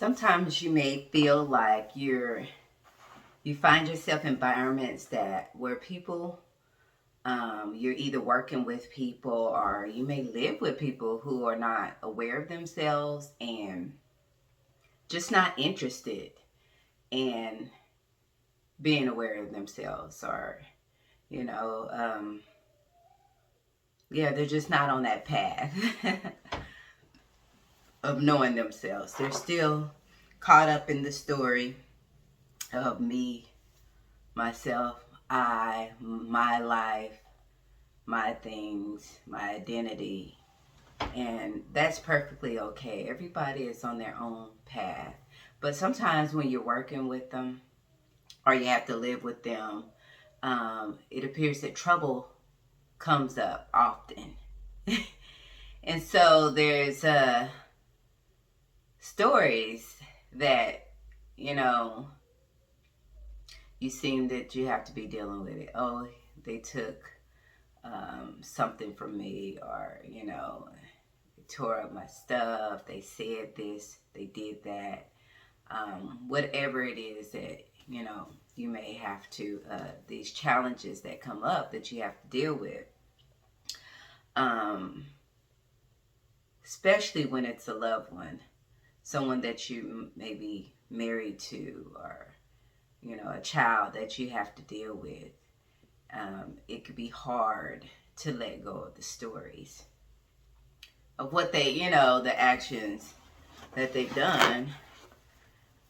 Sometimes you may feel like you find yourself in environments where people, you're either working with people or you may live with people who are not aware of themselves and just not interested in being aware of themselves, or you know yeah, they're just not on that path of knowing themselves. They're still caught up in the story of me, myself, my life, my things, my identity. And that's perfectly okay. Everybody is on their own path. But sometimes when you're working with them or you have to live with them, it appears that trouble comes up often. And so there's stories that, you know, you seem that you have to be dealing with it. Oh, they took something from me, or, they tore up my stuff, they said this, they did that. Whatever it is that, you may have to, these challenges that come up that you have to deal with. Especially when it's a loved one, someone that you may be married to, or, a child that you have to deal with. It could be hard to let go of the stories of what they, the actions that they've done,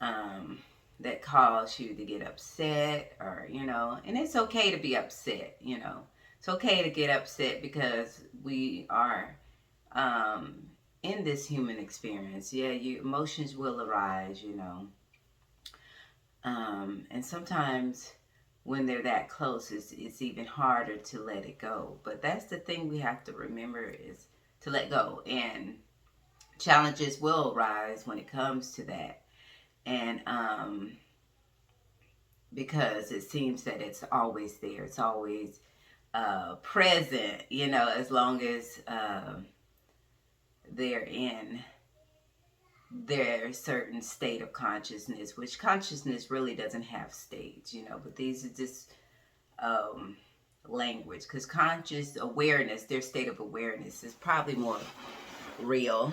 that cause you to get upset, or, and it's okay to be upset, It's okay to get upset because we are in this human experience. Yeah, emotions will arise, and sometimes when they're that close, it's even harder to let it go. But that's the thing we have to remember, is to let go. And challenges will arise when it comes to that. And because it seems that it's always there, it's always present, as long as they're in their certain state of consciousness, which consciousness really doesn't have states, but these are just language, because conscious awareness, their state of awareness, is probably more real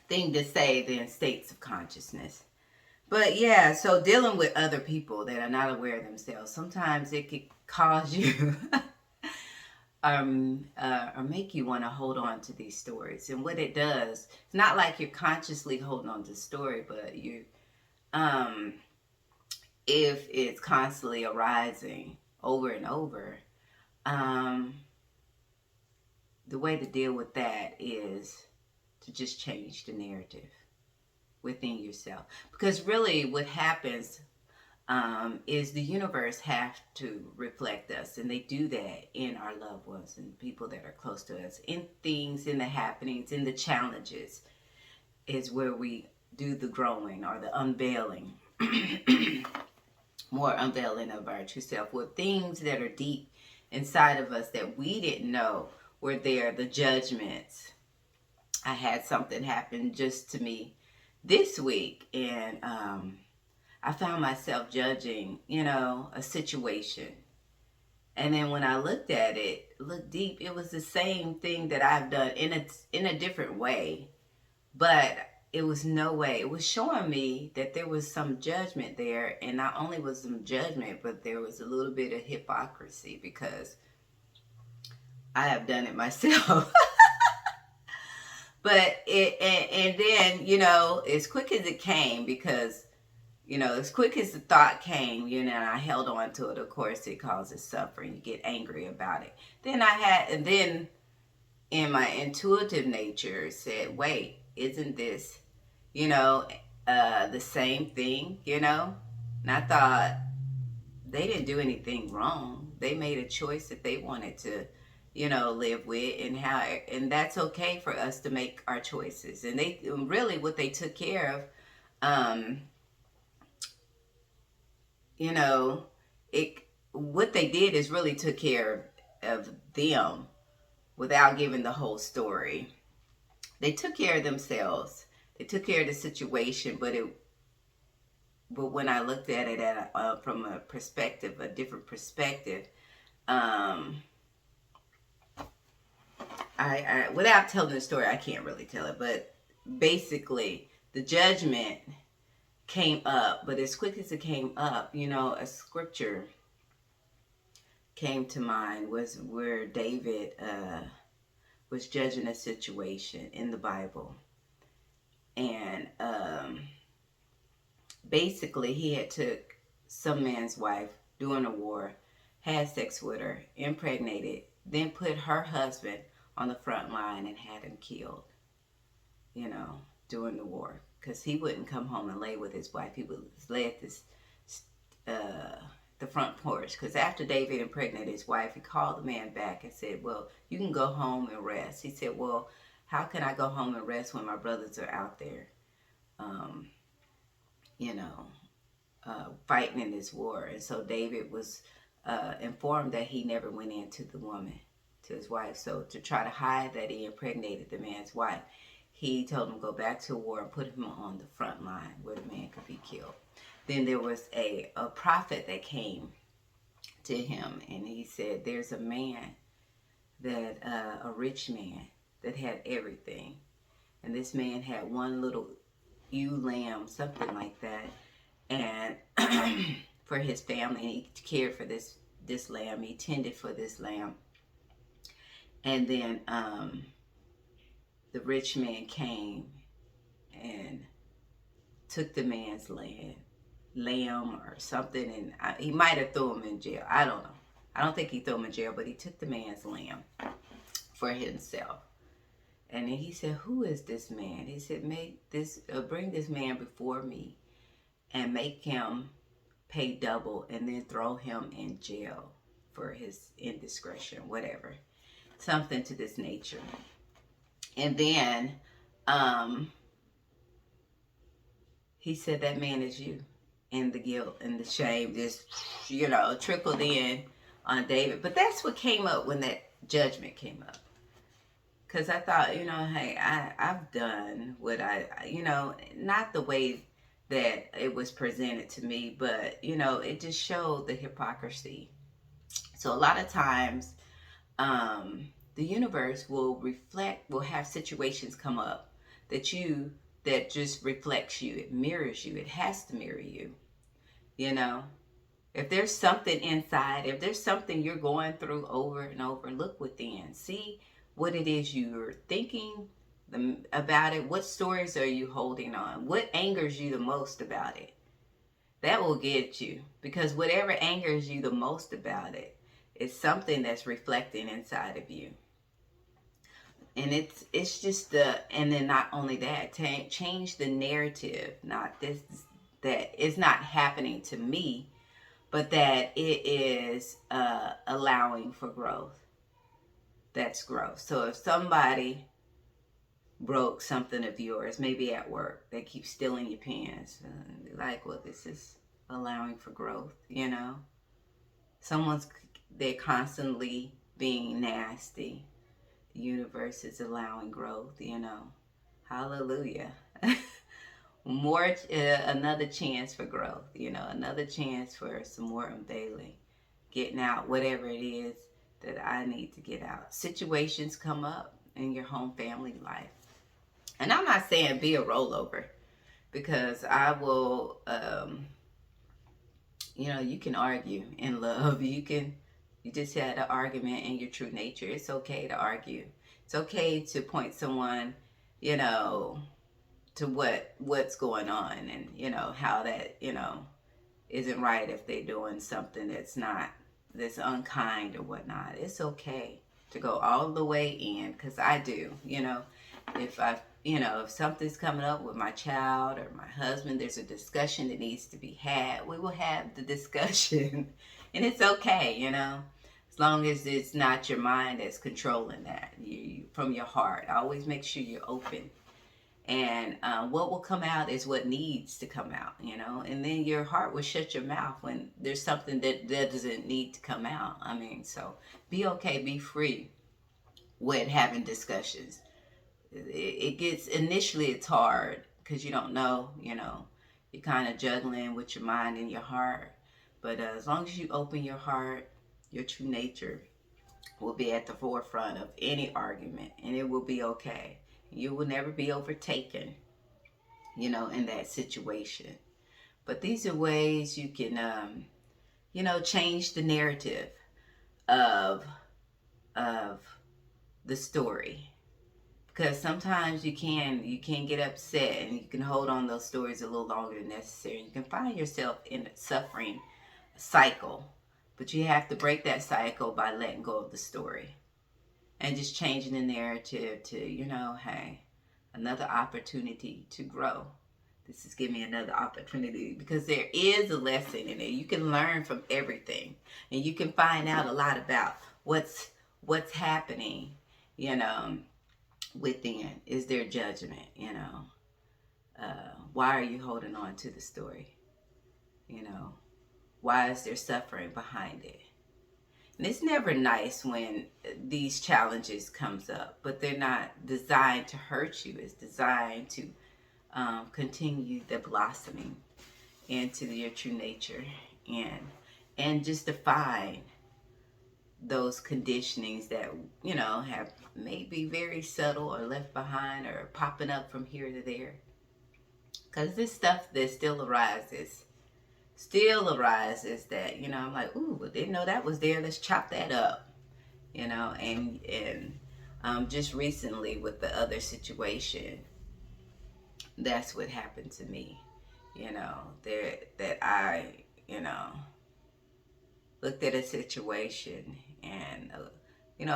thing to say than states of consciousness. But yeah, so dealing with other people that are not aware of themselves, sometimes it could cause you or make you want to hold on to these stories. And what it does, it's not like you're consciously holding on to the story, but you, if it's constantly arising over and over, the way to deal with that is to just change the narrative within yourself. Because really what happens is the universe have to reflect us, and they do that in our loved ones and people that are close to us, in things, in the happenings, in the challenges, is where we do the growing or the unveiling, more unveiling of our true self, with things that are deep inside of us that we didn't know were there. The judgments. I had something happen just to me this week, and I found myself judging, a situation. And then when I looked at it, looked deep, it was the same thing that I've done in a different way. But it was no way. It was showing me that there was some judgment there. And not only was some judgment, but there was a little bit of hypocrisy, because I have done it myself. But and then, as quick as it came, because as quick as the thought came, and I held on to it, of course, it causes suffering. You get angry about it. And then in my intuitive nature said, wait, isn't this, the same thing, And I thought, they didn't do anything wrong. They made a choice that they wanted to, live with, and that's okay for us to make our choices. And they really, what they took care of, what they did is really took care of them without giving the whole story. They took care of themselves, They took care of the situation, but when I looked at it from a perspective, a different perspective, I without telling the story, I can't really tell it, but basically the judgment came up, but as quick as it came up, a scripture came to mind was where David was judging a situation in the Bible. And basically he had took some man's wife during a war, had sex with her, impregnated, then put her husband on the front line and had him killed, during the war. Because he wouldn't come home and lay with his wife. He would lay at the front porch. Because after David impregnated his wife, he called the man back and said, well, you can go home and rest. He said, well, how can I go home and rest when my brothers are out there, fighting in this war? And so David was informed that he never went into the woman, to his wife. So to try to hide that he impregnated the man's wife, he told him to go back to war and put him on the front line where the man could be killed. Then there was a prophet that came to him, and he said, there's a man that, a rich man that had everything. And this man had one little ewe lamb, something like that. And for his family, he cared for this lamb. He tended for this lamb. And then the rich man came and took the man's lamb or something, and he might have threw him in jail. I don't know. I don't think he threw him in jail, but he took the man's lamb for himself. And then he said, who is this man? He said, bring this man before me and make him pay double, and then throw him in jail for his indiscretion, whatever. Something to this nature. And then he said, that man is you. And the guilt and the shame just, trickled in on David. But that's what came up when that judgment came up. Because I thought, hey, I've done what not the way that it was presented to me, but, it just showed the hypocrisy. So a lot of times, the universe will have situations come up that just reflects you. It mirrors you. It has to mirror you. If there's something inside, if there's something you're going through over and over, look within. See what it is you're thinking about it. What stories are you holding on? What angers you the most about it? That will get you. Because whatever angers you the most about it is something that's reflecting inside of you. And it's just and then not only that, change the narrative, not this, that it's not happening to me, but that it is allowing for growth. That's growth. So if somebody broke something of yours, maybe at work, they keep stealing your pens, like, well, this is allowing for growth, they're constantly being nasty. The universe is allowing growth, Hallelujah. Another chance for growth, another chance for some more unveiling, getting out whatever it is that I need to get out. Situations come up in your home family life. And I'm not saying be a rollover, because I will, you can argue in love. You just had an argument in your true nature. It's okay to argue. It's okay to point someone, to what's going on, and, how that, isn't right if they're doing something that's unkind or whatnot. It's okay to go all the way in, because I do, if something's coming up with my child or my husband, there's a discussion that needs to be had, we will have the discussion. And it's okay, as long as it's not your mind that's controlling that, you from your heart. Always make sure you're open. And what will come out is what needs to come out, and then your heart will shut your mouth when there's something that doesn't need to come out. So be okay, be free with having discussions. It gets, initially it's hard, because you don't know, you're kind of juggling with your mind and your heart. But as long as you open your heart, your true nature will be at the forefront of any argument, and it will be okay. You will never be overtaken, in that situation. But these are ways you can, change the narrative of of the story. Because sometimes you can get upset, and you can hold on those stories a little longer than necessary. You can find yourself in a suffering cycle, but you have to break that cycle by letting go of the story and just changing the narrative to, hey, another opportunity to grow. This is giving me another opportunity, because there is a lesson in it. You can learn from everything, and you can find out a lot about what's happening, within. Is there judgment? Why are you holding on to the story? Why is there suffering behind it? And it's never nice when these challenges comes up, but they're not designed to hurt you. It's designed to continue the blossoming into your true nature, and just define those conditionings that have maybe very subtle or left behind or popping up from here to there. Because this stuff that still arises that, I'm like, ooh, I didn't know that was there. Let's chop that up, and just recently with the other situation, that's what happened to me, that I, looked at a situation and,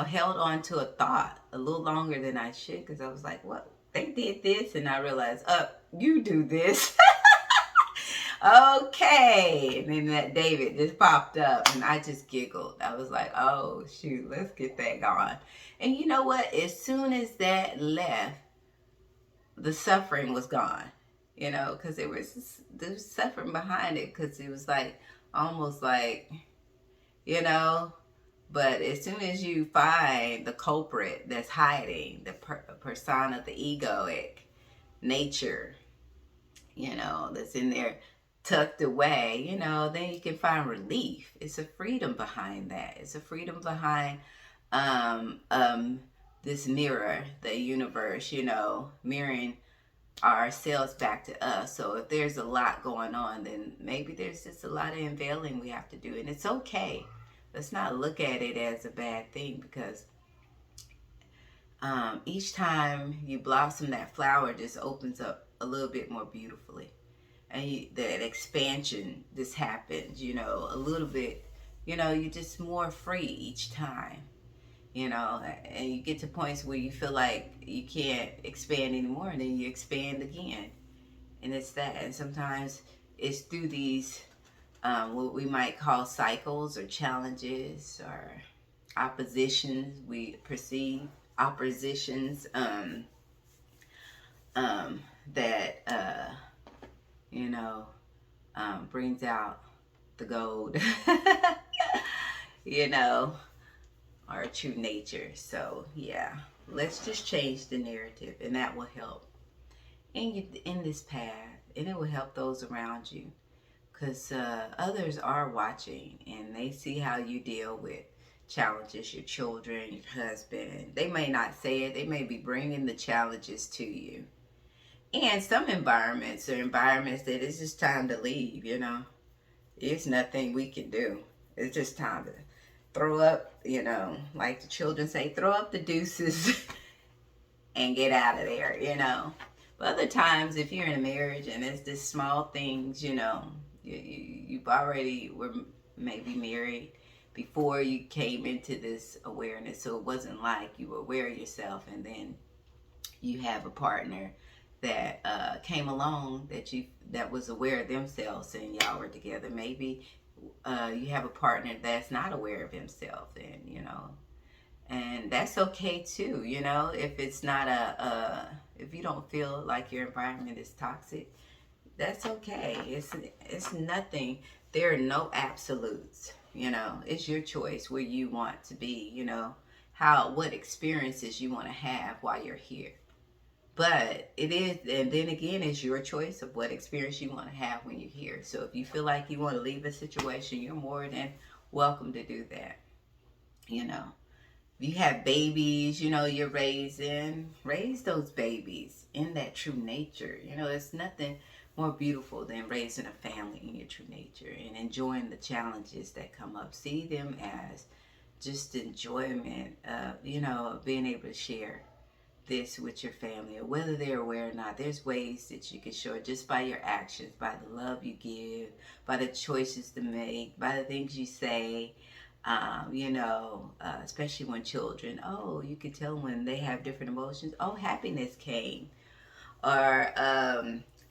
held on to a thought a little longer than I should, because I was like, what? They did this, and I realized, you do this. Okay. And then that David just popped up, and I just giggled. I was like, oh, shoot, let's get that going. And you know what? As soon as that left, the suffering was gone, because there was suffering behind it, because it was like, almost like, but as soon as you find the culprit that's hiding, the persona, the egoic nature, that's in there tucked away, then you can find relief. It's a freedom behind that. It's a freedom behind this mirror, the universe, mirroring ourselves back to us. So if there's a lot going on, then maybe there's just a lot of unveiling we have to do, and it's okay. Let's not look at it as a bad thing, because each time you blossom, that flower just opens up a little bit more beautifully, and that expansion just happens, a little bit, you're just more free each time, and you get to points where you feel like you can't expand anymore, and then you expand again. And it's that. And sometimes it's through these what we might call cycles or challenges or oppositions, we perceive oppositions, that brings out the gold, our true nature. So yeah, let's just change the narrative, and that will help in this path, and it will help those around you, because others are watching, and they see how you deal with challenges, your children, your husband. They may not say it, they may be bringing the challenges to you. And some environments are environments that it's just time to leave, It's nothing we can do. It's just time to throw up, like the children say, throw up the deuces and get out of there, But other times, if you're in a marriage and it's just small things, you've already were maybe married before you came into this awareness. So it wasn't like you were aware of yourself, and then you have a partner that came along that was aware of themselves, and y'all were together. Maybe you have a partner that's not aware of himself, and that's okay too. If it's not if you don't feel like your environment is toxic, that's okay. It's nothing. There are no absolutes. It's your choice where you want to be. What experiences you want to have while you're here. But it is, and then again, it's your choice of what experience you want to have when you're here. So if you feel like you want to leave a situation, you're more than welcome to do that. You know, if you have babies, you know, you're raising, raise those babies in that true nature. You know, it's nothing more beautiful than raising a family in your true nature and enjoying the challenges that come up. See them as just enjoyment of, you know, being able to share this with your family, or whether they're aware or not. There's ways that you can show it just by your actions, by the love you give, by the choices to make, by the things you say. You know, especially when children, oh, you can tell when they have different emotions. Oh, happiness came, or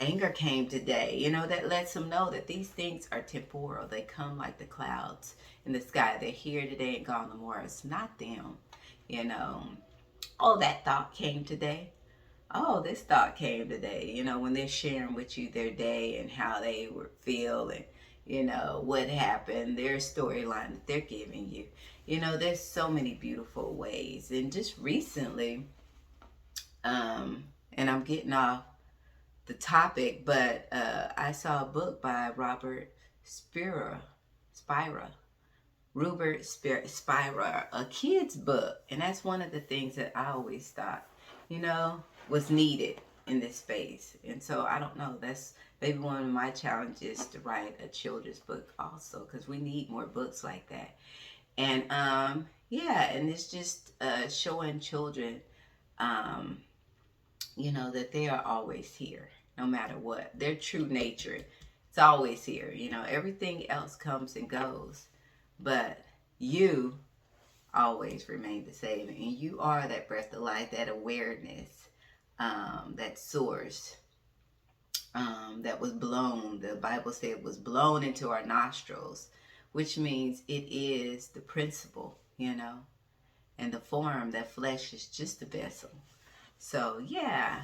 anger came today. You know, that lets them know that these things are temporal. They come like the clouds in the sky. They're here today and gone tomorrow. It's not them. You know, oh, that thought came today. Oh, this thought came today. You know, when they're sharing with you their day and how they would feel, and, you know, what happened, their storyline that they're giving you. You know, there's so many beautiful ways. And just recently, and I'm getting off the topic, but I saw a book by Robert Spira, Spira, a kid's book. And that's one of the things that I always thought, you know, was needed in this space. And so I don't know, that's maybe one of my challenges, to write a children's book also, because we need more books like that. And yeah, and it's just showing children, you know, that they are always here no matter what. Their true nature, it's always here. You know, everything else comes and goes, but you always remain the same. And you are that breath of life, that awareness, that source, that was blown. The Bible said was blown into our nostrils, which means it is the principle, you know, and the form, that flesh is just a vessel. So yeah,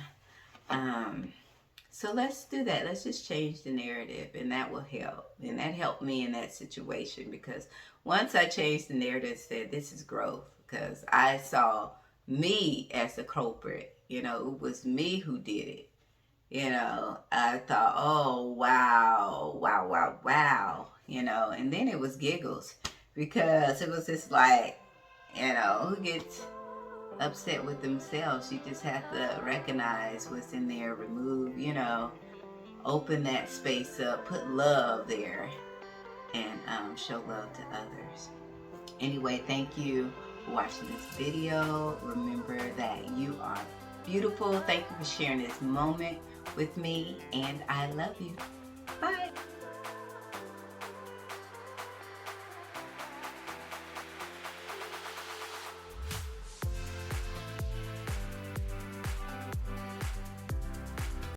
so let's do that. Let's just change the narrative, and that will help. And that helped me in that situation, because once I changed the narrative and said this is growth, because I saw me as the culprit. You know, it was me who did it. You know, I thought, oh, wow, wow, wow, wow. You know, and then it was giggles, because it was just like, you know, who gets upset with themselves? You just have to recognize what's in there, remove, you know, open that space up, put love there, and show love to others. Anyway, thank you for watching this video. Remember that you are beautiful. Thank you for sharing this moment with me, and I love you. Bye.